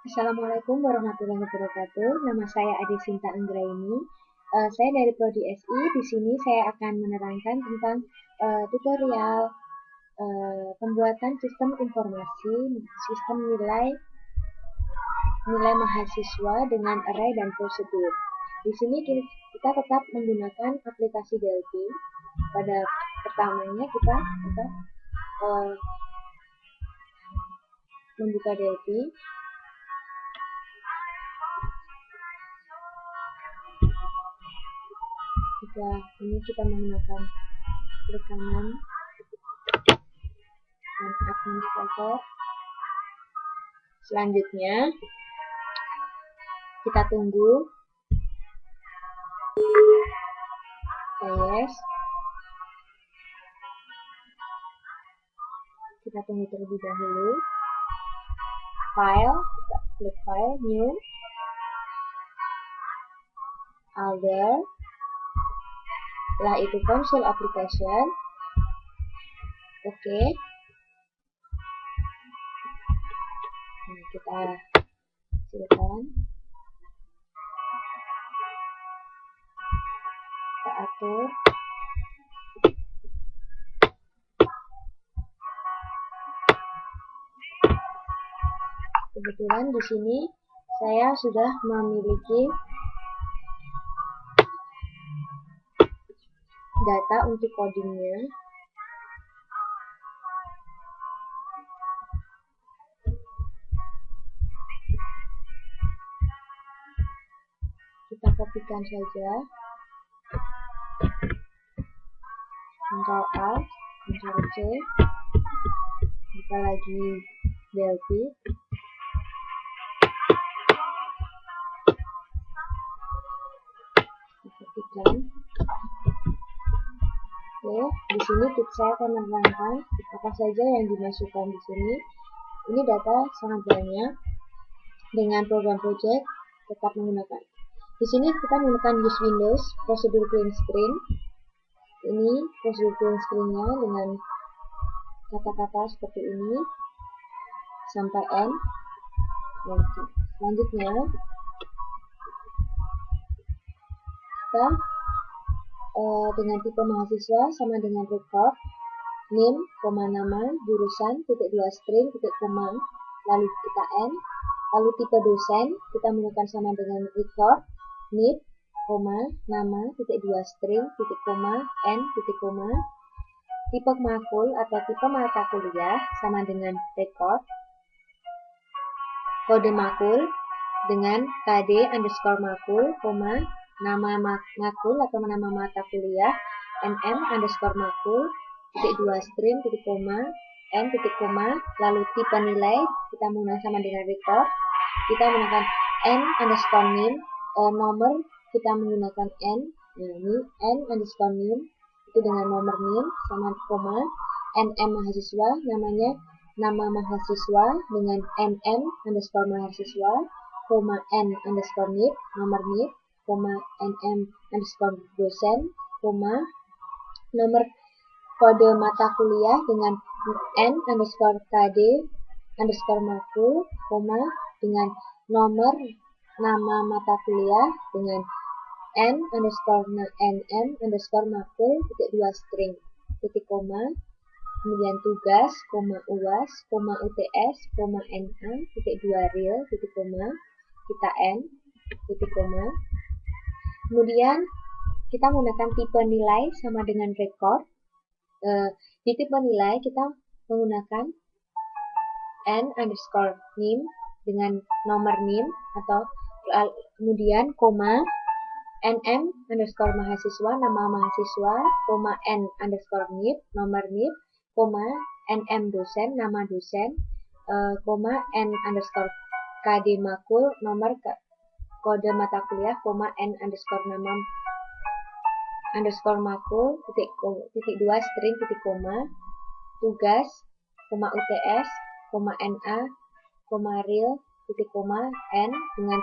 Assalamualaikum warahmatullahi wabarakatuh. Nama saya Ade Sinta Anggraini. Saya dari Prodi SI. Di sini saya akan menerangkan tentang tutorial pembuatan sistem informasi, sistem nilai mahasiswa dengan array dan prosedur. Di sini kita tetap menggunakan aplikasi Delphi. Pada pertamanya kita membuka Delphi. Ini kita menggunakan klik kanan dan administrator. Selanjutnya kita tunggu yes. Kita tunggu terlebih dahulu. File, kita klik file, new, folder. Setelah itu console application. Oke. Nah, kita silakan. Kita atur. Kebetulan di sini saya sudah memiliki data untuk codingnya. Kita kopikan saja. Ctrl A, Ctrl C. Kita lagi Delphi. Kopikan. Oke, di sini saya akan menerangkan apa saja yang dimasukkan di sini. Ini data sangat banyak. Dengan program project tetap menggunakan. Di sini kita menggunakan use Windows, prosedur clean screen. Ini prosedur clean screen-nya dengan kata-kata seperti ini sampai N. Selanjutnya kita dengan tipe mahasiswa sama dengan record, name, nama, jurusan, titik 2 string, titik koma, lalu kita N. Lalu tipe dosen kita menggunakan sama dengan record, need, nama, titik 2 string, titik koma, N, titik koma. Tipe makul atau tipe mata kuliah sama dengan record. Kode makul dengan KD underscore makul, nama makul atau nama mata kuliah, NM underscore makul, titik 2 string, titik koma, N, titik koma. Lalu tipe nilai kita menggunakan sama dengan record. Kita menggunakan N underscore name, nomor kita menggunakan N. Nah, ini N underscore name itu dengan nomor name sama koma. NM mahasiswa namanya nama mahasiswa dengan NM underscore mahasiswa, N underscore nip, nomor nip, NM underscore dosen, nomor kode mata kuliah dengan N underscore KD underscore makul, dengan nomor nama mata kuliah dengan N underscore NM underscore makul, titik 2 string, titik koma. Kemudian tugas, UAS, UTS, NA, titik 2 real, titik koma, kita N, titik koma. Kemudian kita menggunakan tipe nilai sama dengan record. Di tipe nilai kita menggunakan N underscore name dengan nomor name atau kemudian koma, NM underscore mahasiswa, nama mahasiswa, N underscore nip, nomor nip, NM dosen, nama dosen, N underscore KD makul, nomor kode mata kuliah, N underscore nama underscore makul, titik 2 string, titik koma, tugas, UTS, NA, real, titik koma, N, dengan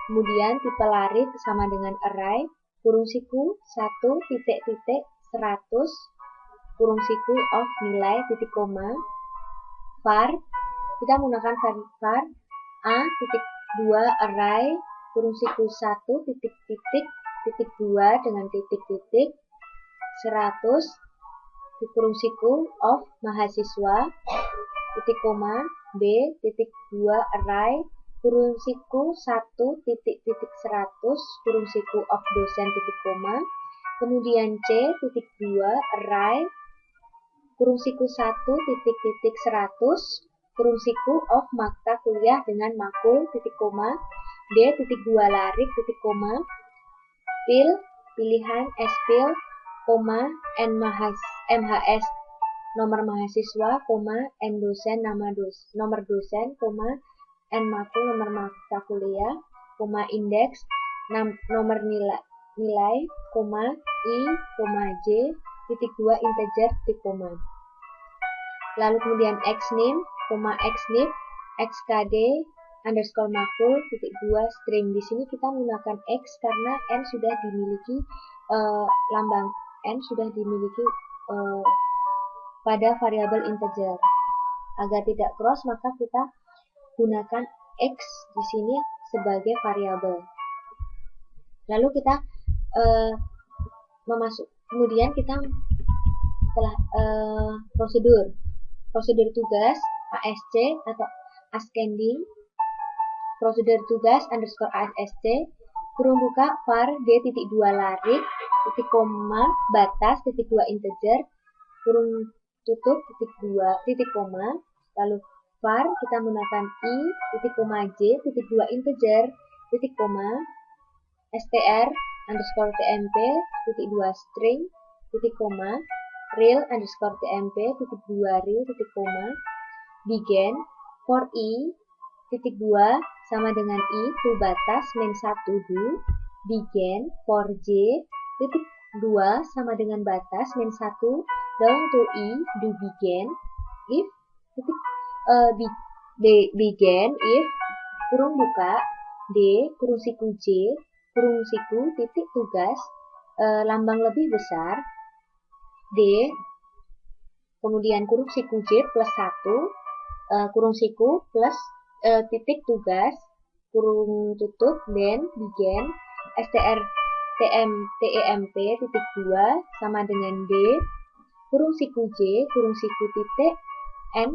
kemudian tipe lari sama dengan array, kurung siku 1 titik 100 kurung siku of nilai titik koma var. Kita menggunakan var A titik 2 array kurung siku 1 titik titik titik 2 dengan titik titik 100 di kurung siku of mahasiswa titik koma B titik 2 array kurung siku 1 titik titik 100 kurung siku of dosen titik koma, kemudian C titik 2 array kurung siku 1 titik titik 100 kurung siku of mata kuliah dengan makul titik koma D titik 2 larik titik koma pilihan spil koma n MHS nomor mahasiswa koma n dosen nomor dosen koma n makul nomor mata kuliah koma indeks nomor nilai koma I koma J titik 2 integer titik koma. Lalu kemudian xName koma xNIP xkd underscore makul titik 2 string. Di sini kita menggunakan x karena n sudah dimiliki lambang n sudah dimiliki pada variabel integer. Agar tidak cross maka kita gunakan x di sini sebagai variabel. Lalu kita kemudian kita setelah prosedur tugas ASC atau ascending prosedur tugas underscore ASC kurung buka var d.2 larik titik koma batas titik 2 integer kurung tutup titik 2 titik koma, lalu var kita menggunakan I titik koma J titik 2 integer titik koma str underscore tmp titik 2 string titik koma real underscore tmp titik 2 real titik koma begin for I titik 2 sama dengan I full batas min 1 do begin for J titik 2 sama dengan batas min 1 down to I do begin if titik begin if kurung buka D kurung siku J kurung siku titik tugas lambang lebih besar D kemudian kurung siku J plus 1 kurung siku plus titik tugas kurung tutup then begin str temp titik 2 sama dengan D kurung siku J kurung siku titik n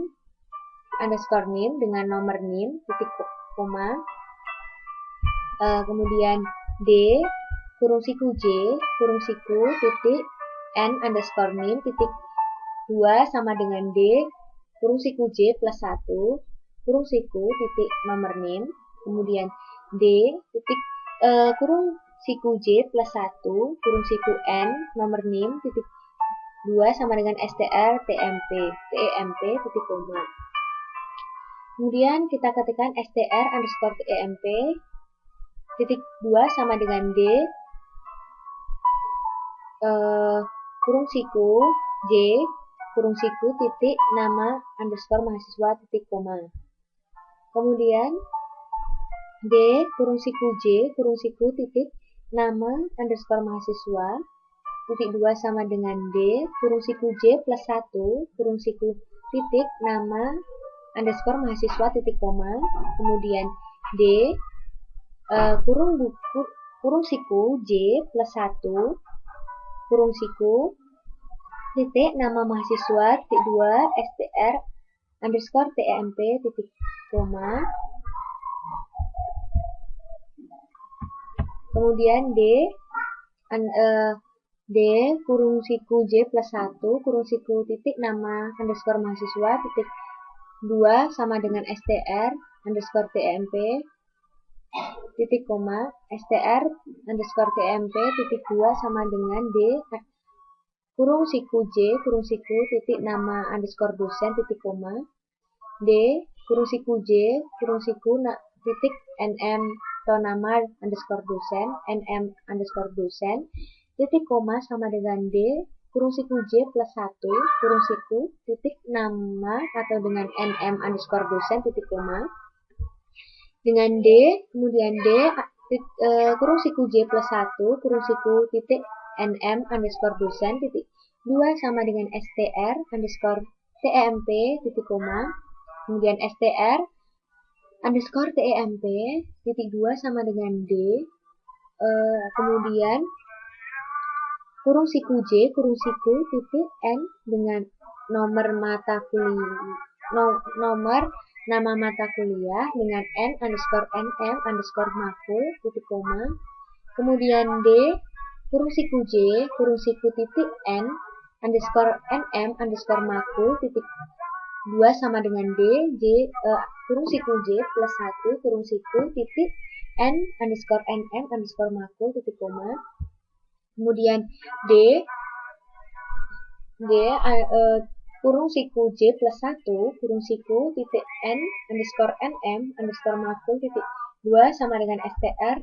underscore name dengan nomor name titik koma kemudian D kurung siku J kurung siku titik n underscore name titik 2 sama dengan D kurung siku J plus 1 kurung siku titik nomor name kemudian D titik kurung siku J plus 1 kurung siku n nomor name titik 2 sama dengan str temp titik koma. Kemudian kita ketikkan str underscore temp titik 2 sama dengan D kurung siku J kurung siku titik nama underscore mahasiswa titik koma. Kemudian D kurung siku J kurung siku titik nama underscore mahasiswa titik 2 sama dengan D kurung siku J plus 1 kurung siku titik nama underscore mahasiswa titik koma. Kemudian D kurung siku J plus 1 kurung siku titik nama mahasiswa titik 2 str underscore temp titik koma. Kemudian D kurung siku J plus 1 kurung siku titik nama underscore mahasiswa titik 2 sama dengan str underscore temp titik koma str underscore temp titik 2 sama dengan D kurung siku J kurung siku titik nama underscore dosen titik koma D kurung siku J kurung siku titik nm atau nama underscore dosen nm underscore dosen titik koma sama dengan D kurung siku J plus 1 kurung siku titik nama atau dengan nm underscore dosen titik koma dengan D kemudian D kurung siku J plus 1 kurung siku titik nm underscore dosen titik 2 sama dengan str underscore temp titik koma kemudian str underscore temp titik 2 sama dengan D, kemudian kurung siku J, kurung siku titik N dengan nomor mata kuliah, nomor nama mata kuliah dengan N underscore NM underscore makul titik koma, kemudian D, kurung siku J, kurung siku titik N underscore NM underscore makul titik 2 sama dengan D, kurung siku J plus 1 kurung siku titik N underscore NM underscore makul titik koma, kemudian D kurung siku J plus 1 kurung siku titik N underscore NM underscore makul titik 2 sama dengan str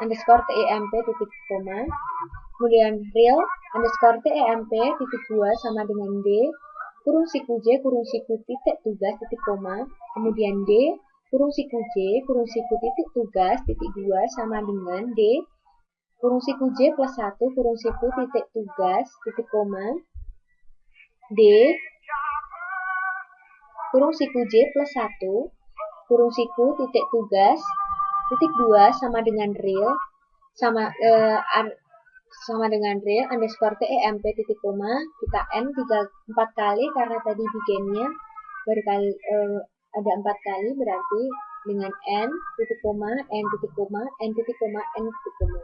underscore temp titik koma, kemudian real underscore temp titik 2 sama dengan D, kurung siku J kurung siku titik tugas titik koma, kemudian D kurung siku J kurung siku titik tugas titik 2 sama dengan D, kurung siku J plus 1 kurung siku titik tugas titik koma, D kurung siku J plus 1 kurung siku titik tugas titik 2 sama dengan real sama dengan real underscore temp titik koma, kita N 4 kali karena tadi bikinnya berkali ada 4 kali, berarti dengan N titik koma N titik koma N titik koma N titik koma.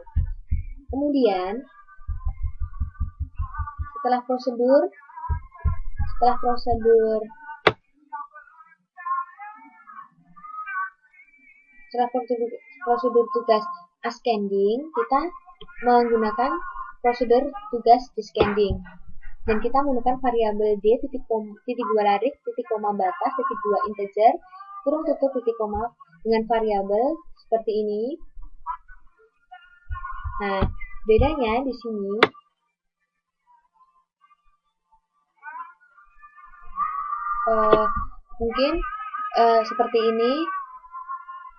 Kemudian setelah prosedur tugas ascending, kita menggunakan prosedur tugas descending, dan kita menggunakan variabel D titik 2 larik titik koma batas titik 2 integer kurung tutup titik koma dengan variabel seperti ini. Nah, bedanya di sini mungkin seperti ini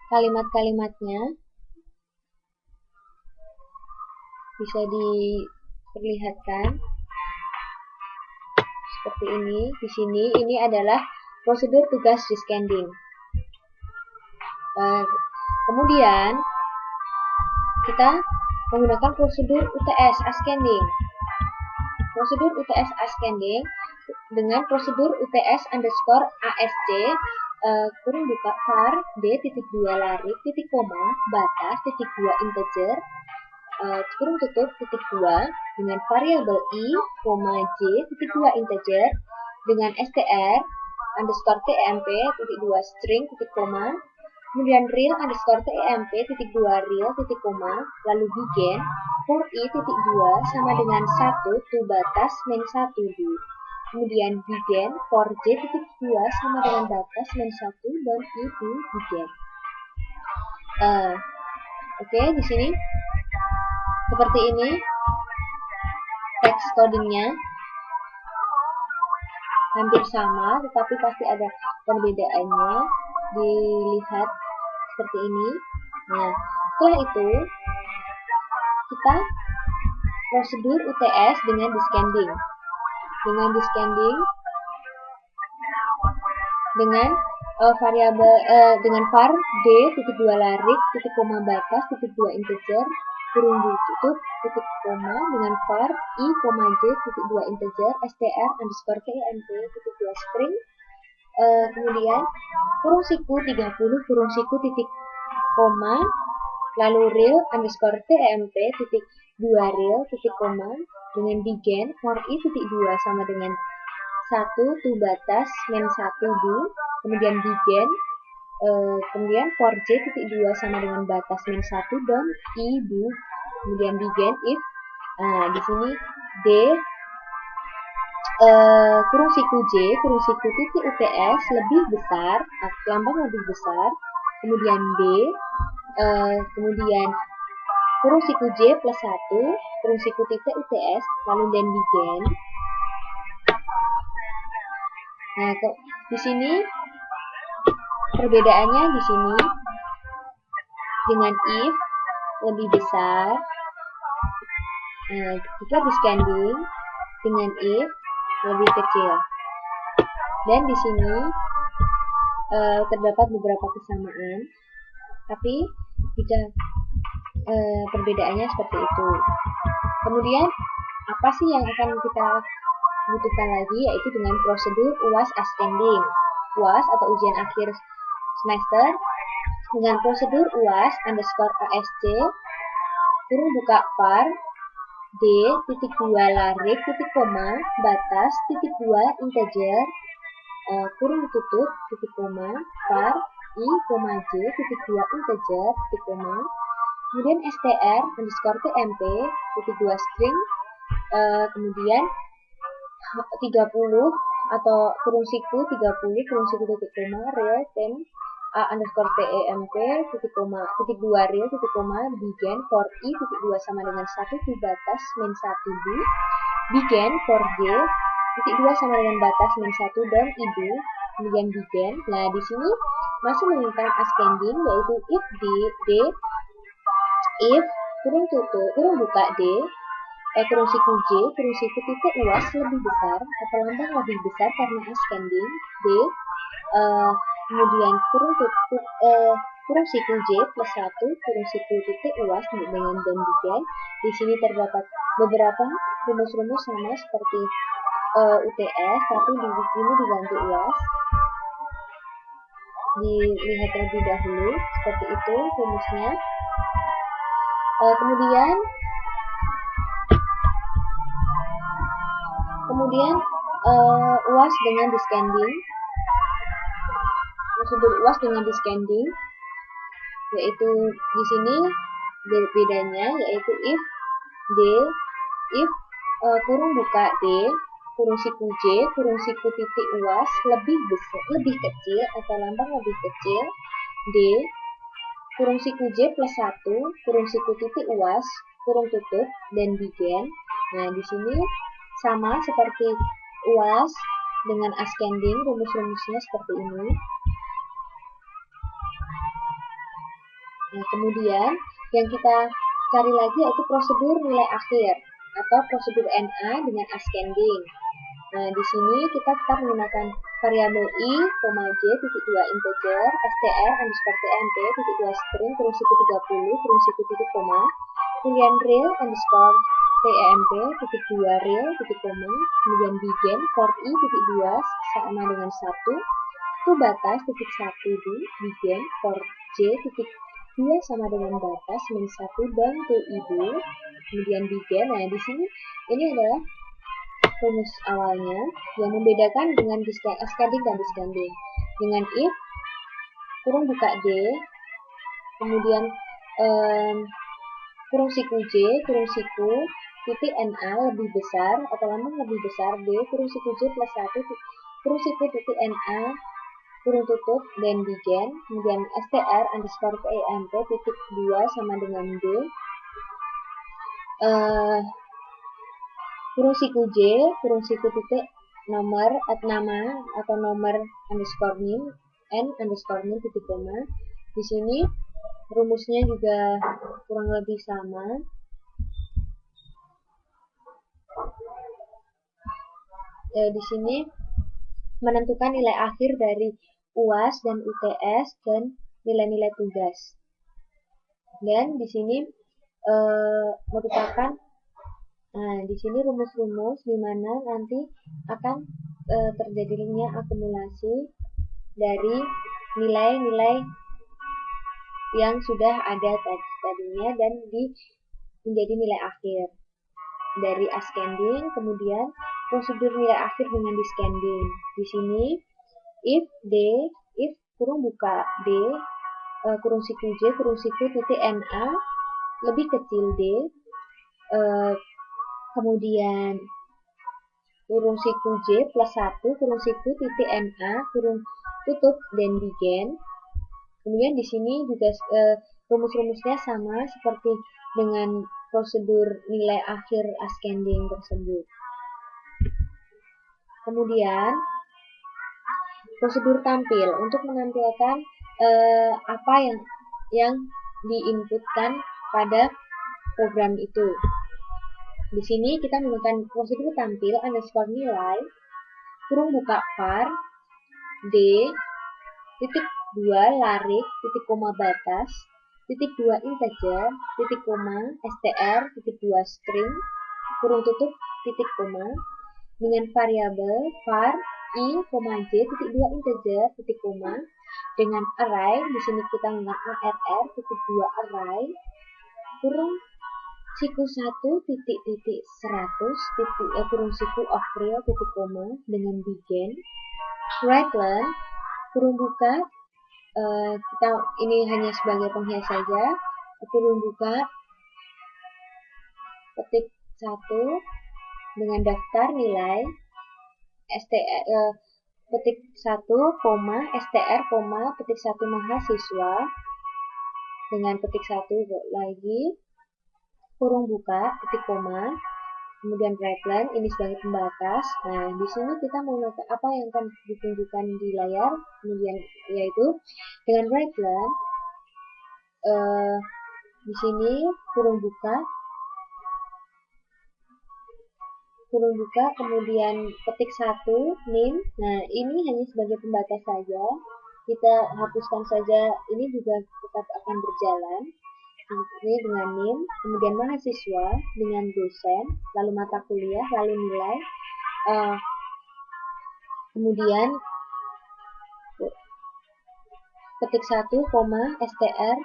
kalimat-kalimatnya bisa diperlihatkan seperti ini. Di sini ini adalah prosedur tugas descending. Kemudian kita menggunakan prosedur UTS ascending. Prosedur UTS ascending dengan prosedur UTS underscore ASC kurung buka var D titik 2 larik titik koma batas titik 2 integer kurung tutup titik 2 dengan variabel I, J titik 2 integer dengan str underscore temp titik 2 string titik koma, kemudian real underscore temp titik 2 real titik koma, lalu begin for I titik 2 sama dengan 1 to batas min 1 D, kemudian begin for J titik 2 sama dengan batas min 1 dan I to begin. Oke, di sini seperti ini teks codingnya, hampir sama tetapi pasti ada perbedaannya, dilihat seperti ini. Nah, setelah itu kita prosedur UTS dengan descending dengan variabel dengan var D titik 2 larik titik koma batas titik 2 integer kurung tutup titik koma dengan var I, J titik 2 integer str underscore temp titik 2 string, kemudian kurung siku 30 kurung siku titik koma, lalu real underscore temp titik 2 real titik koma dengan begin for I titik 2 sama dengan 1 to batas min 1 do, kemudian begin kemudian for J titik 2 sama dengan batas min 1 dan I do, kemudian begin if di sini D kurung siku J kurung siku titik UTS lebih besar, lambang lebih besar, kemudian D kemudian kurung siku J plus 1 kurung siku titik UTS lalu dan begin. Nah, di sini perbedaannya di sini dengan if lebih besar, jika descending dengan if lebih kecil, dan di sini terdapat beberapa kesamaan, tapi jika perbedaannya seperti itu. Kemudian apa sih yang akan kita butuhkan lagi, yaitu dengan prosedur UAS ascending. UAS atau ujian akhir semester dengan prosedur UAS underscore ASC kurung buka var D titik 2 larik titik koma batas titik 2 integer kurung tutup titik koma var I koma J titik 2 integer titik koma, kemudian str underscore tmp titik 2 string, kemudian 30 atau kurung siku 30 kurung siku titik koma real tem a underscore temp titik koma titik 2 real titik koma begin for I titik 2 sama dengan 1 di batas min 1 do begin for J titik 2 sama dengan batas min 1 dan I do, kemudian begin. Nah, di sini masih menggunakan ascending, yaitu if if kurung tutup kurung buka D kurung siku J kurung siku titik UAS lebih besar atau lambang lebih besar karena ascending D, kemudian kurung tutup kurung siku J plus 1 kurung siku titik UAS dengan dan begin. Di sini terdapat beberapa rumus-rumus sama seperti UTS, tapi di sini diganti UAS. Dilihat terlebih dahulu seperti itu rumusnya. Kemudian UAS dengan descending, prosedur UAS dengan descending, yaitu di sini bedanya yaitu if kurung buka D kurung siku J kurung siku titik UAS lebih kecil atau lambang lebih kecil D kurung siku J plus 1 kurung siku titik UAS kurung tutup dan begin. Nah, di sini sama seperti UAS dengan ascending, rumus-rumusnya seperti ini. Nah, kemudian yang kita cari lagi yaitu prosedur nilai akhir atau prosedur NA dengan ascending. Nah, di sini kita tetap menggunakan variabel I, J, titik 2 integer, str, underscore tmp, titik 2 string, kurung siku 30, kurung siku titik koma, kemudian real, underscore temp, titik 2 real, titik koma, kemudian begin, for I, titik 2 sama dengan 1, to batas, titik 1 di, begin, for J, titik 2 sama dengan batas, min 1 dan to I do, kemudian begin. Nah, di sini ini adalah rumus awalnya yang membedakan dengan ascending dan descending. Dengan if kurung buka D, kemudian kurung siku J kurung siku titik NA lebih besar atau lambang lebih besar D kurung siku J plus 1 kurung siku titik NA kurung tutup dan begin, kemudian str underscore temp titik 2 sama dengan D kurung siku J kurung siku titik nama atau nomor underscore min n underscore min titik koma. Di sini rumusnya juga kurang lebih sama. Di sini menentukan nilai akhir dari UAS dan UTS dan nilai-nilai tugas. Dan di sini merupakan di sini rumus-rumus di mana nanti akan terjadinya akumulasi dari nilai-nilai yang sudah ada tadinya dan menjadi nilai akhir dari ascending. Kemudian prosedur nilai akhir dengan descending. Di sini if kurung buka D kurung siku J kurung siku titik NA lebih kecil D, kemudian kurung siku J plus 1 kurung siku titik NA kurung tutup dan begin. Kemudian di sini juga rumus-rumusnya sama seperti dengan prosedur nilai akhir ascending tersebut. Kemudian prosedur tampil untuk menampilkan apa yang diinputkan pada program itu. Di sini kita menggunakan prosedur tampil underscore nilai kurung buka var D titik 2 larik, titik koma batas, titik 2 integer, titik koma, str, titik 2 string, kurung tutup, titik koma, dengan variabel var I, j, titik 2 integer, titik koma, dengan array, di sini kita menggunakan arr, titik 2 array, kurung siku 1 titik 100 titik kurung siku of real titik koma dengan begin, Writeline kurung buka, kita ini hanya sebagai penghias saja, kurung buka, petik 1 dengan daftar nilai petik 1, str, petik 1 mahasiswa dengan petik 1 lagi, kurung buka, titik koma, kemudian writeline ini sebagai pembatas. Nah, di sini kita mau menggunakan apa yang akan ditunjukkan di layar, kemudian yaitu dengan writeline di sini kurung buka, kemudian petik 1 name. Nah, ini hanya sebagai pembatas saja. Kita hapuskan saja, ini juga tetap akan berjalan. Ini dengan name, kemudian mahasiswa dengan dosen, lalu mata kuliah, lalu nilai, kemudian petik 1, str,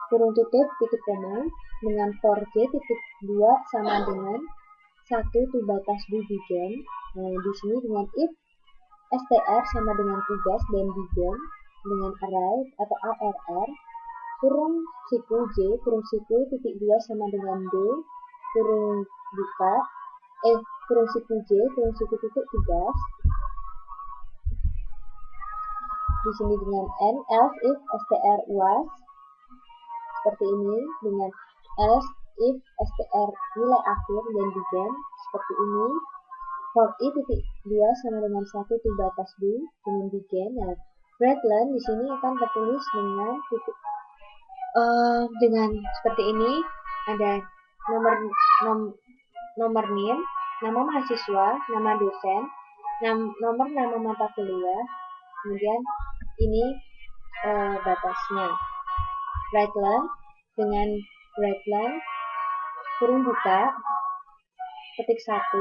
kurung tutup, titik koma, dengan for j, titik 2 sama dengan 1 tu batas do begin. Nah, di sini dengan if str sama dengan tugas dan begin dengan array atau arr, kurung siku j, kurung siku titik 2 sama dengan d, kurung buka, kurung siku j, kurung siku titik tugas. Di sini dengan n, else if str was, seperti ini, dengan else if str nilai akhir dan begin, seperti ini. For i titik 2 sama dengan 1 tu batas do dengan begin. Nah, writeline di sini akan tertulis dengan titik dengan seperti ini, ada nomor name, nama mahasiswa, nama dosen, nomor nama mata kuliah, kemudian ini batasnya. Writeline dengan writeline kurung buka, petik 1,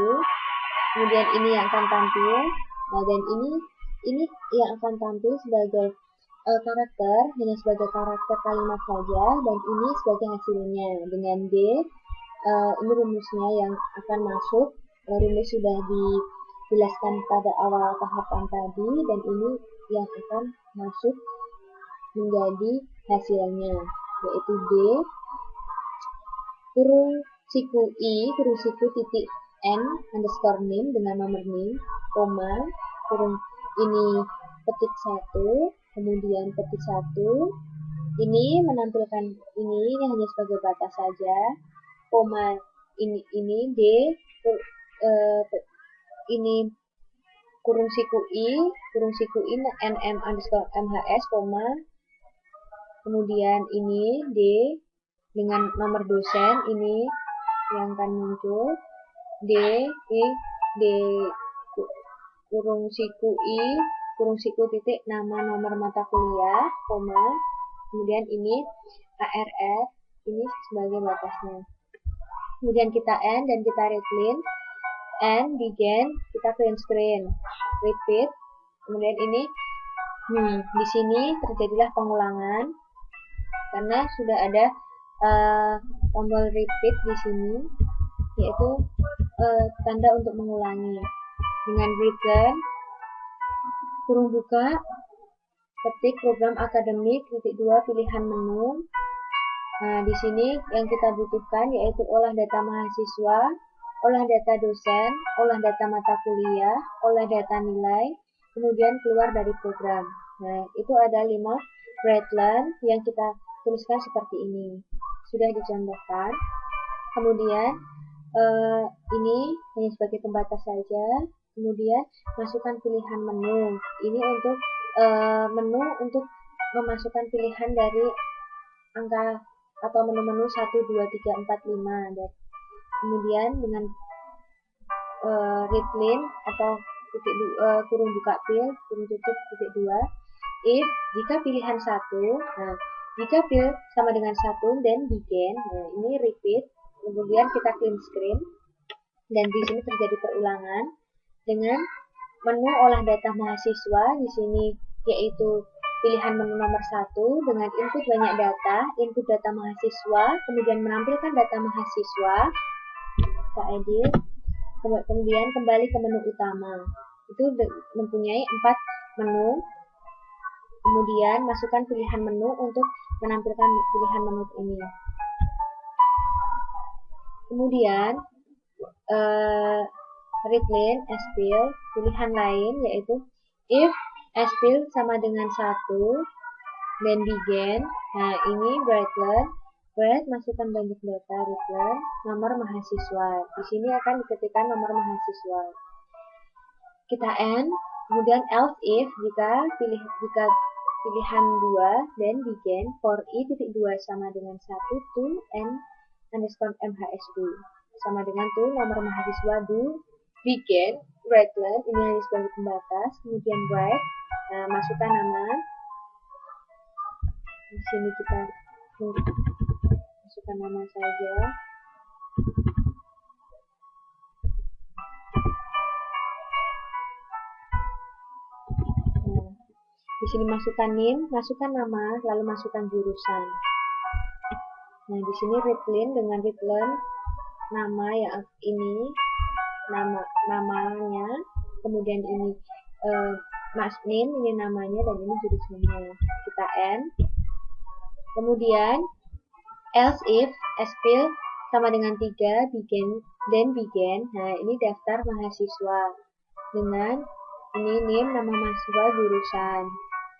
kemudian ini yang akan tampil. Nah, dan ini yang akan tampil sebagai karakter, hanya sebagai karakter kalimat saja, dan ini sebagai hasilnya dengan D. Ini rumusnya yang akan masuk, rumus sudah dijelaskan pada awal tahapan tadi, dan ini yang akan masuk menjadi hasilnya, yaitu D, kurung siku I, kurung siku titik n underscore name dengan nomor name, koma, kurung ini petik 1, kemudian petik 1, ini menampilkan ini hanya sebagai batas saja, koma, ini D, ini kurung siku I nm underscore mhs, koma, kemudian ini D dengan nomor dosen, ini yang akan muncul, D kurung siku titik nama nomor mata kuliah, koma, kemudian ini arr, ini sebagai batasnya. Kemudian kita end dan kita readline, end, begin, kita print screen, repeat, kemudian ini, di sini terjadilah pengulangan karena sudah ada tombol repeat di sini, yaitu tanda untuk mengulangi. Dengan return, kurung buka, ketik program akademik, titik 2 pilihan menu. Nah, di sini yang kita butuhkan yaitu olah data mahasiswa, olah data dosen, olah data mata kuliah, olah data nilai, kemudian keluar dari program. Nah, itu ada 5 writeline yang kita tuliskan seperti ini. Sudah dicontohkan. Kemudian ini hanya sebagai pembatas saja. Kemudian masukkan pilihan menu. Ini untuk menu untuk memasukkan pilihan dari angka atau menu-menu 1, 2, 3, 4, 5. Dan kemudian dengan readline atau kurung buka pil, kurung tutup titik 2. if jika pilihan 1, nah jika fill sama dengan 1 then begin, nah ini repeat, kemudian kita clean screen dan di sini terjadi perulangan dengan menu olah data mahasiswa di sini yaitu pilihan menu nomor 1 dengan input banyak data, input data mahasiswa, kemudian menampilkan data mahasiswa, kita edit, kemudian kembali ke menu utama. Itu mempunyai 4 menu. Kemudian masukkan pilihan menu untuk menampilkan pilihan menu ini. Kemudian readline sfill, pilihan lain yaitu if sfill sama dengan 1 then begin. Nah ini readline, masukkan banyak data, readline nomor mahasiswa. Di sini akan diketikkan nomor mahasiswa. Kita end, kemudian else if jika pilihan 2 then begin for i.2 sama dengan 1 to n underscore mhs2 sama dengan to nomor mahasiswa do begin readline, ini hanya sebagai pembatas, kemudian write, masukkan nama. Di sini kita masukkan nama saja. Di sini masukkan name, masukkan nama, lalu masukkan jurusan. Nah, di sini readline dengan readline nama yang ini namanya, kemudian ini mas name, ini namanya dan ini jurusannya. Kita end. Kemudian else if sfill sama dengan 3 begin then begin. Nah, ini daftar mahasiswa dengan ini name nama mahasiswa jurusan.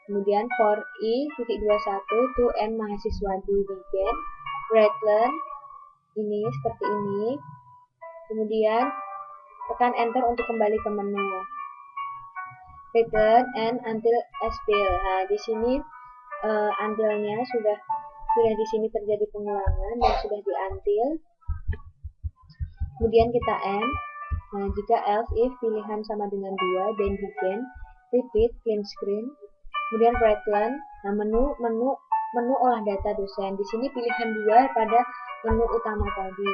Kemudian for i.21 to n mahasiswa do begin readline, ini seperti ini. Kemudian tekan enter untuk kembali ke menu. Return and until sfill. Nah, di sini until-nya sudah di sini terjadi pengulangan dan sudah di until. Kemudian kita end. Nah, jika else if pilihan sama dengan 2 then begin repeat clean screen. Kemudian readline, nah menu olah data dosen. Di sini pilihan 2 pada menu utama tadi.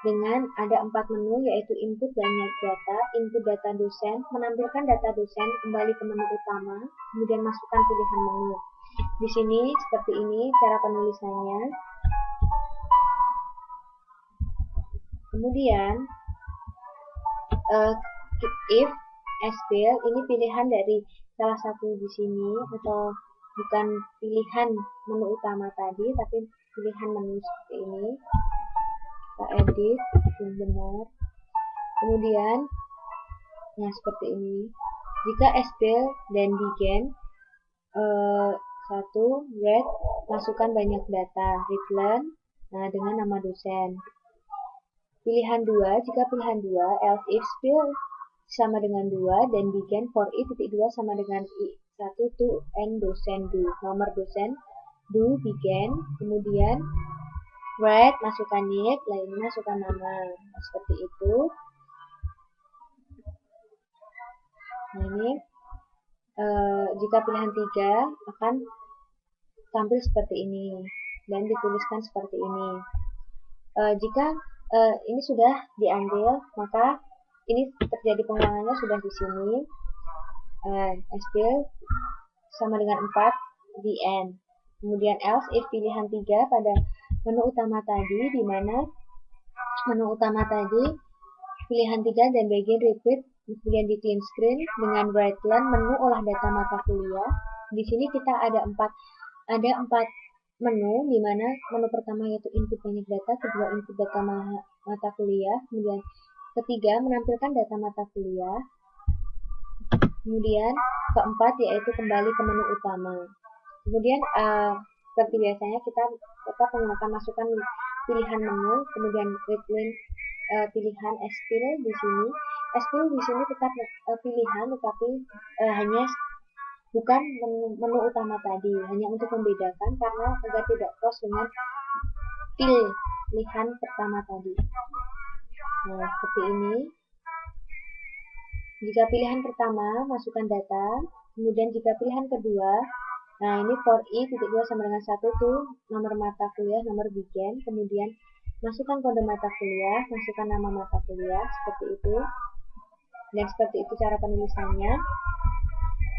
Dengan ada 4 menu yaitu input banyak data, input data dosen, menampilkan data dosen, kembali ke menu utama, kemudian masukkan pilihan menu. Di sini seperti ini cara penulisannya. Kemudian if sfill ini pilihan dari salah satu di sini atau bukan pilihan menu utama tadi tapi pilihan menu seperti ini. Kita edit yang benar. Kemudian nah seperti ini. Jika sfill dan begin 1 read masukkan banyak data readline nah dengan nama dosen. Pilihan 2, jika pilihan 2 else if sfill sama dengan 2 dan begin for i.2 sama dengan i1 to n dosen do, nomor dosen do begin, kemudian write masukkan nick, lainnya masukkan nama. Nah, seperti itu. Nah ini jika pilihan 3 akan tampil seperti ini dan dituliskan seperti ini. Jika ini sudah diambil, maka ini terjadi pengulangannya sudah di sini. Sfill sama dengan 4 di end. Kemudian else if pilihan 3 pada menu utama tadi, di mana menu utama tadi pilihan 3 dan begin repeat, kemudian di clean screen dengan readline menu olah data mata kuliah. Di sini kita ada 4 menu, di mana menu pertama yaitu input banyak data, kedua input data mata kuliah, kemudian ketiga menampilkan data mata kuliah, kemudian keempat yaitu kembali ke menu utama. Kemudian seperti biasanya kita tetap menggunakan masukkan pilihan menu, kemudian readline pilihan sfill di sini. Sfill di sini tetap pilihan, tetapi hanya bukan menu utama tadi, hanya untuk membedakan karena agar tidak cross dengan pilihan pertama tadi. Nah, seperti ini. Jika pilihan pertama, masukkan data. Kemudian jika pilihan kedua, Nah, ini for i titik 2 sama dengan 1 tuh nomor mata kuliah, nomor begin. Kemudian masukkan kode mata kuliah, masukkan nama mata kuliah, seperti itu. Dan seperti itu cara penulisannya.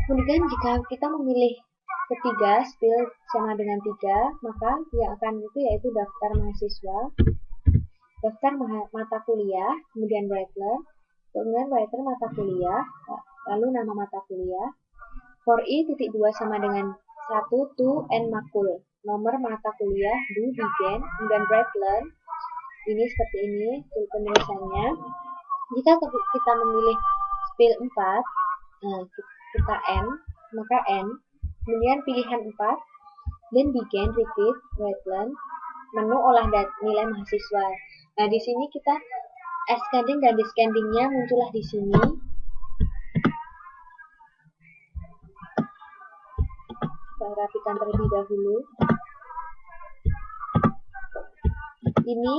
Kemudian jika kita memilih ketiga, spill sama dengan 3, maka yang akan itu yaitu daftar mahasiswa, daftar mata kuliah, kemudian writer, kemudian writer mata kuliah, lalu nama mata kuliah. For i titik 2 sama dengan 1 to n makul, nomor mata kuliah do begin, kemudian write learn. Ini seperti ini penulisannya. Jika kita memilih spill 4, kita n, maka n, kemudian pilihan 4, dan begin, repeat, write learn, menu olah nilai mahasiswa. Nah, di sini kita ascending dan descendingnya muncullah di sini. Kita rapikan terlebih dahulu. Ini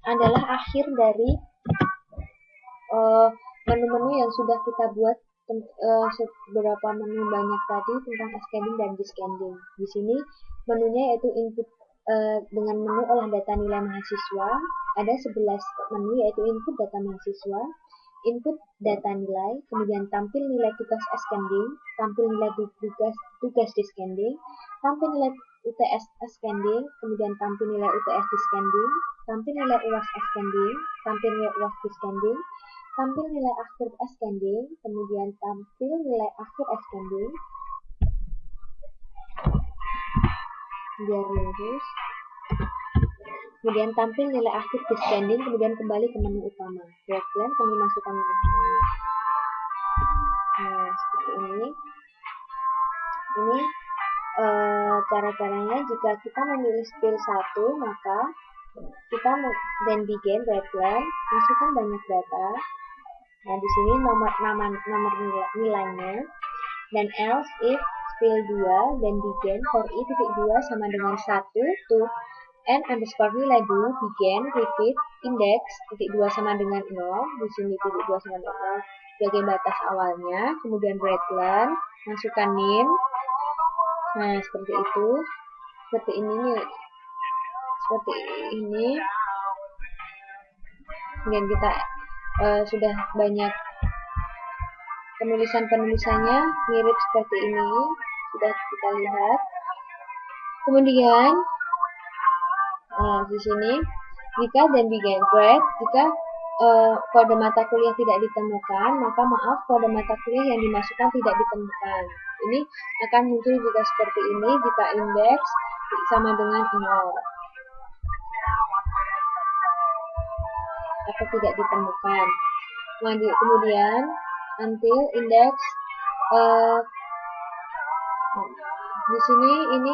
adalah akhir dari menu-menu yang sudah kita buat beberapa menu banyak tadi tentang ascending dan descending. Di sini menunya yaitu input dengan menu olah data nilai mahasiswa. Ada 11 menu yaitu input data mahasiswa, input data nilai, kemudian tampil nilai tugas ascending, tampil nilai tugas descending, tampil nilai UTS ascending, kemudian tampil nilai UTS descending, tampil nilai UAS ascending, tampil nilai UAS descending, tampil nilai akhir ascending, kemudian tampil nilai akhir ascending, biar lurus, kemudian tampil nilai akhir descending, kemudian kembali ke menu utama. Background kami masukkan ini. Nah, seperti ini. Ini cara-caranya. Jika kita memilih spill 1, maka kita dan begin background, masukkan banyak data. Nah, di sini nomor nilainya, dan else if spill 2 dan begin for i titik 2 sama dengan 1 to n underscore nilai do begin repeat index titik 2 sama dengan 0, di sini titik 2 sama dengan 0 sebagai batas awalnya, kemudian breadline, masukkan nim. Nah, seperti itu, seperti ini nih, seperti ini. Kemudian kita sudah banyak penulisannya mirip seperti ini, sudah kita lihat. Kemudian di sini jika dan begin grade, jika kode mata kuliah tidak ditemukan, maka maaf, kode mata kuliah yang dimasukkan tidak ditemukan. Ini akan muncul juga seperti ini jika indeks sama dengan 0 atau tidak ditemukan. Kemudian until index di sini ini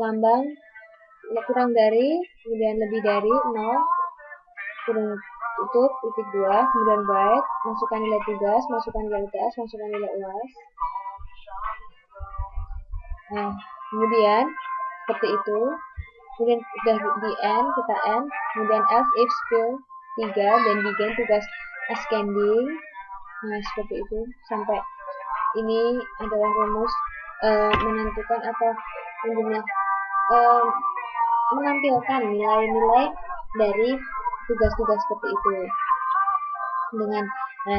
lambang kurang dari, kemudian lebih dari 0, kurung tutup titik 2, kemudian break, masukkan nilai tugas, masukkan nilai UTS, masukkan nilai UAS. Nah, kemudian seperti itu. Kemudian sudah di end, kita end, kemudian else if spill 3 dan begin tugas ascending. Nah, seperti itu sampai ini adalah rumus menentukan atau menampilkan nilai-nilai dari tugas-tugas seperti itu. Dengan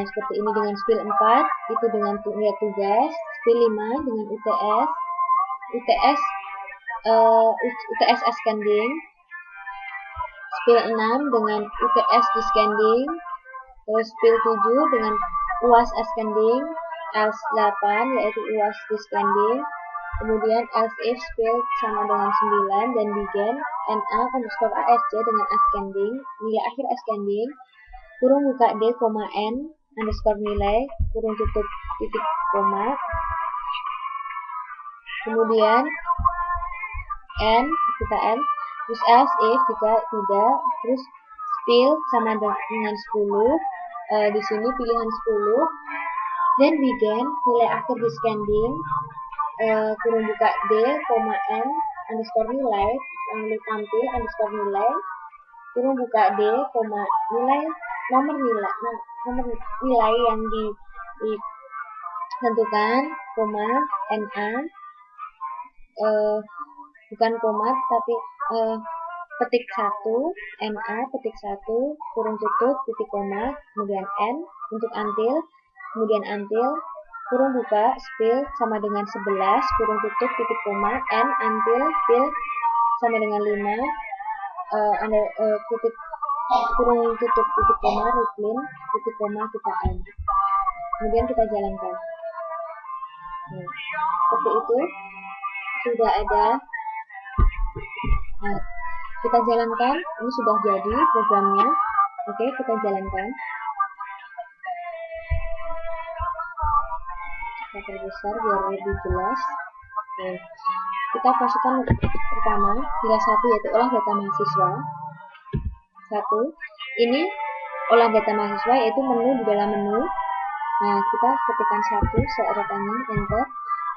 seperti ini dengan spill 4 itu dengan nilai tugas, spill 5 dengan UTS ascending, spill 6 dengan UTS descending, terus spill 7 dengan UAS ascending, else 8 yaitu UAS descending, kemudian else if spill sama dengan 9 dan begin NA underscore ASC dengan ascending, nilai akhir ascending, kurung buka D, N underscore nilai, kurung tutup titik koma, kemudian N, kita N, terus else if jika tidak, terus spill sama dengan 10, di sini pilihan 10, dan begin nilai akhir descending, kurung buka D, N underscore nilai, lalu tampil underscore nilai, kurung buka D, nilai nomor nilai yang ditentukan, koma, NA, bukan koma, tapi petik 1, NA, petik 1, kurung tutup, titik koma, kemudian N untuk until, kemudian until, kurung buka, spill sama dengan 11, kurung tutup, titik koma, N, until, fill sama dengan 5, titik kurung tutup, titik koma, reclaim, titik koma, kita N. Kemudian kita jalankan. Nah, seperti itu sudah ada. Nah, kita jalankan. Ini sudah jadi programnya. Oke, kita jalankan. Kita perbesar biar lebih jelas. Oke. Kita masukkan pertama nilai 1 yaitu olah data mahasiswa. 1. Ini olah data mahasiswa yaitu menu di dalam menu. Nah, kita ketikkan 1 seeretannya, enter.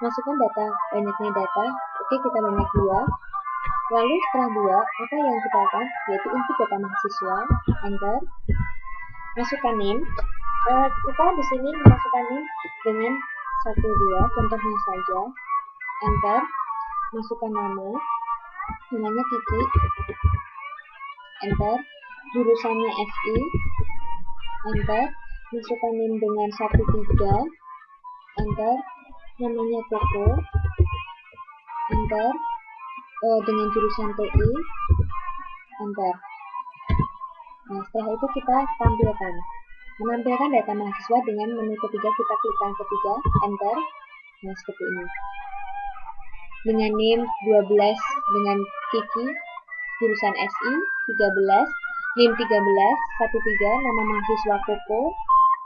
Masukkan data, banyaknya data. Oke, kita banyak 2. Lalu setelah 2, apa yang kita akan? Yaitu input data mahasiswa, enter. Masukkan name. Kita di sini memasukkan name dengan 1, 2, contohnya saja, enter. Masukkan nama, namanya Kiki, enter. Jurusannya FI, enter. Masukkan name dengan 1, 3, enter. Namanya Koko, enter. Dengan jurusan TI, enter. Nah, setelah itu kita menampilkan data mahasiswa dengan menu ketiga, kita klikkan ketiga, enter. Nah, seperti ini. Dengan name 12 dengan Kiki, jurusan SI, 13, name 13, 13, nama mahasiswa Koko,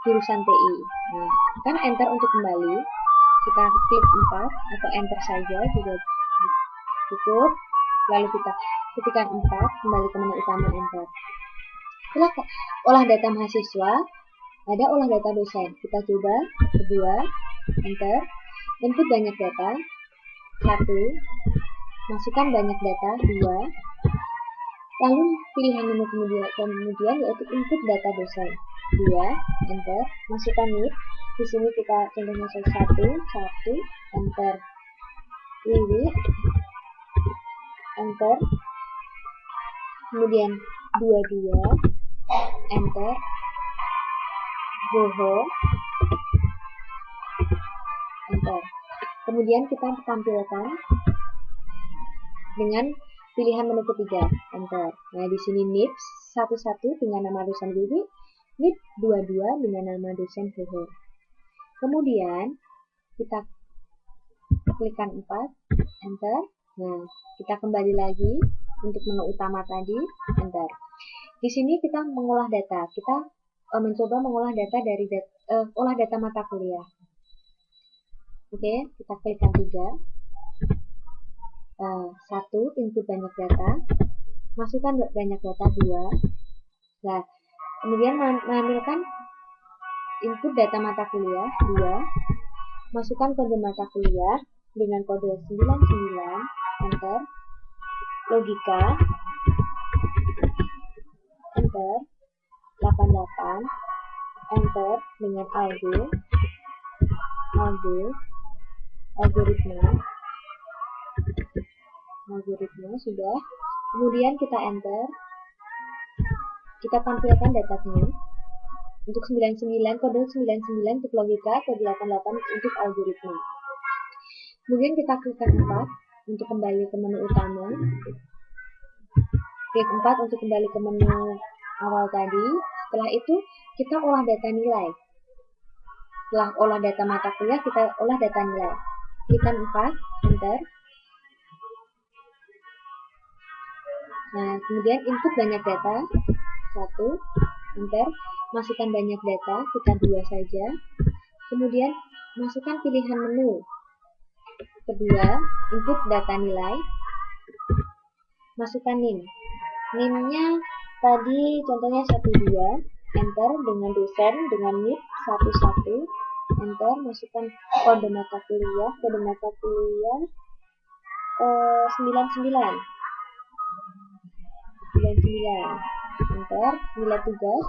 jurusan TI. Nah, kan enter untuk kembali. Kita klik 4 atau enter saja juga cukup. Lalu kita ketikkan 4, kembali ke menu utama, enter. Setelah olah data mahasiswa, ada olah data dosen. Kita coba kedua, enter. Input banyak data 1, masukkan banyak data 2. Lalu pilihan menu kemudian yaitu input data dosen 2, enter. Masukkan NIP. Di sini kita contohnya 1, enter. Wiwi, enter. Kemudian 22, enter. Boho, enter. Kemudian kita tampilkan dengan pilihan menu ketiga, enter. Nah, di sini NIP 11 dengan nama dosen Wiwi, NIP 22 dengan nama dosen Boho. Kemudian kita klikkan 4, enter. Nah, kita kembali lagi untuk menu utama tadi, enter. Di sini kita mengolah data. Kita mencoba mengolah data dari olah data mata kuliah. Oke, kita klikkan 3. 1, input banyak data. Masukkan banyak data 2. Nah, kemudian menampilkan input data mata kuliah 2. Masukkan kode mata kuliah dengan kode 99, enter. Logika, enter. 88, enter. Dengan algoritma sudah. Kemudian kita enter. Kita tampilkan datanya. Untuk 99, kode 99 untuk logika, kode 88 untuk algoritma. Kemudian kita klikkan 4 untuk kembali ke menu utama. Klik 4 untuk kembali ke menu awal tadi. Setelah itu kita olah data nilai. Setelah olah data mata kuliah, kita olah data nilai. Klikkan 4, enter. Nah, kemudian input banyak data 1, enter. Masukkan banyak data, kita 2 saja. Kemudian masukkan pilihan menu kedua, input data nilai. Masukkan NIM. NIM-nya tadi contohnya 12, enter. Dengan dosen dengan NIP 11, enter. Masukkan kode mata kuliah 99, enter. Nilai tugas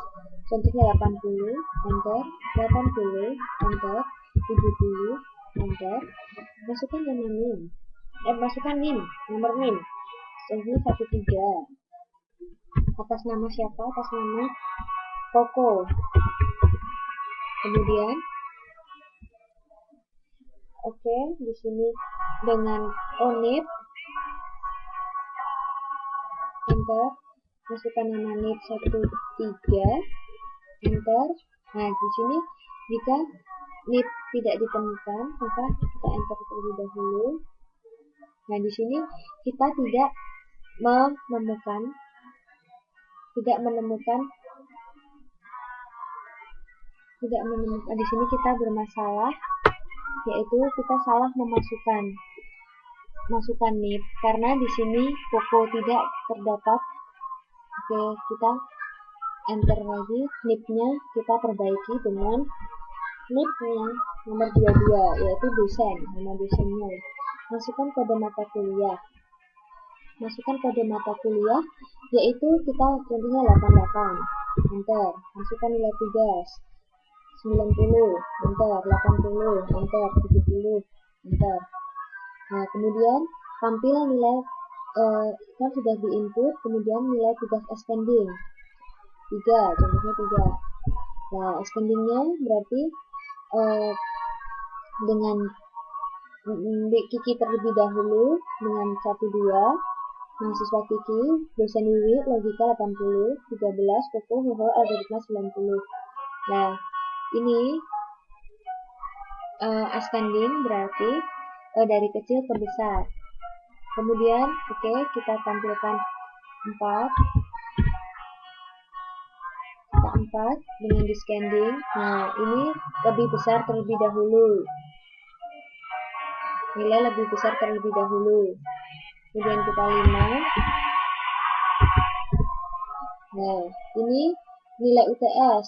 contohnya 80, enter. 80, enter. 70, enter. Masukkan nama NIM. Masukkan NIM, nomor NIM. 913. Atas nama siapa? Atas nama Koko. Kemudian oke, di sini dengan ONIP, enter. Masukkan nama NIP 13, enter. Nah, di sini jika NIP tidak ditemukan, maka kita enter terlebih dahulu. Nah, di sini kita tidak menemukan di sini kita bermasalah, yaitu kita salah memasukkan NIP karena di sini Koko tidak terdapat. Oke, kita enter lagi, NIP-nya kita perbaiki dengan NIP-nya nomor 22, yaitu dosen, nama dosennya. Masukkan kode mata kuliah. Yaitu kita contohnya 88, enter. Masukkan nilai tugas 90, enter. 80, enter. 70, enter. Nah, kemudian tampil nilai kan sudah diinput, kemudian nilai tugas ascending 3, contohnya 3. Nah, ascendingnya berarti dengan Kiki terlebih dahulu dengan 1-2, mahasiswa Kiki, dosen Wiwi, logika 80, 13, Koko, Hoho, algoritma 90. Nah, ini ascending berarti dari kecil ke besar. Kemudian, oke, kita tampilkan 4 dengan descending. Nah, ini lebih besar terlebih dahulu. Nilai lebih besar terlebih dahulu. Kemudian kita 5. Nah, ini nilai UTS.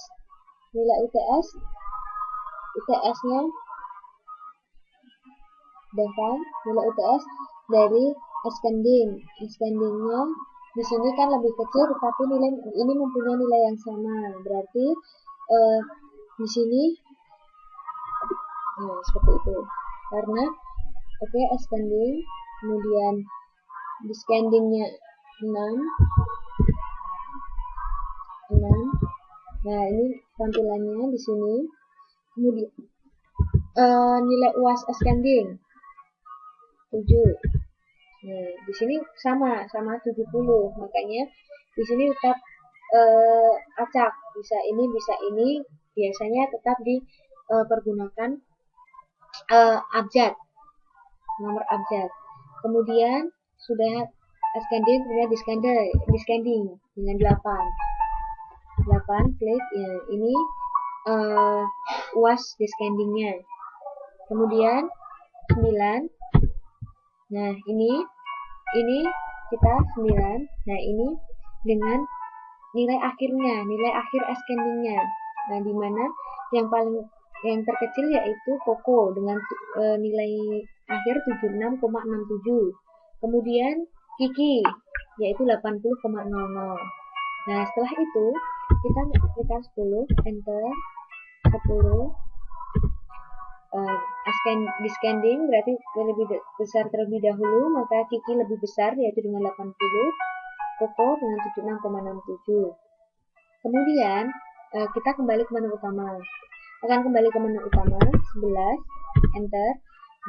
UTS-nya bahkan nilai UTS dari ascendingnya di sini kan lebih kecil, tetapi nilai ini mempunyai nilai yang sama. Berarti di sini seperti itu. Karena ascending, kemudian descendingnya 6. Nah, ini tampilannya di sini. Kemudian nilai UAS ascending 7. Nah, di sini sama 70. Makanya di sini tetap acak, bisa ini. Biasanya tetap dipergunakan abjad, nomor abjad. Kemudian sudah ascending, kemudian descending dengan 8 klik ya, ini UAS descendingnya. Kemudian 9. Nah, ini kita 9. Nah, ini dengan nilai akhirnya, nilai akhir ascendingnya. Nah, di mana yang terkecil yaitu Koko dengan nilai akhir 76,67. Kemudian Kiki yaitu 80,00. Nah, setelah itu kita tekan 10, enter. 10. Descending berarti lebih besar terlebih dahulu, maka Kiki lebih besar yaitu dengan 80, Koko dengan 76,67. Kemudian kita kembali ke menu utama. Kembali ke menu utama 11, enter.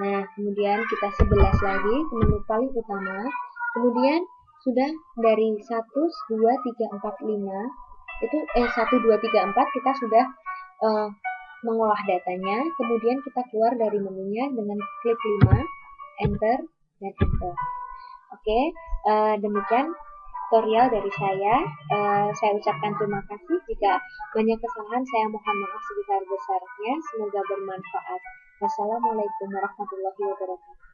Nah, kemudian kita 11 lagi ke menu paling utama. Kemudian sudah dari 1, 2, 3, 4, 5 itu 1, 2, 3, 4 kita sudah mengolah datanya. Kemudian kita keluar dari menunya dengan klik 5, enter, dan enter. Oke, demikian tutorial dari saya. Saya ucapkan terima kasih. Jika banyak kesalahan, saya mohon maaf sebesar-besarnya. Semoga bermanfaat. Wassalamualaikum warahmatullahi wabarakatuh.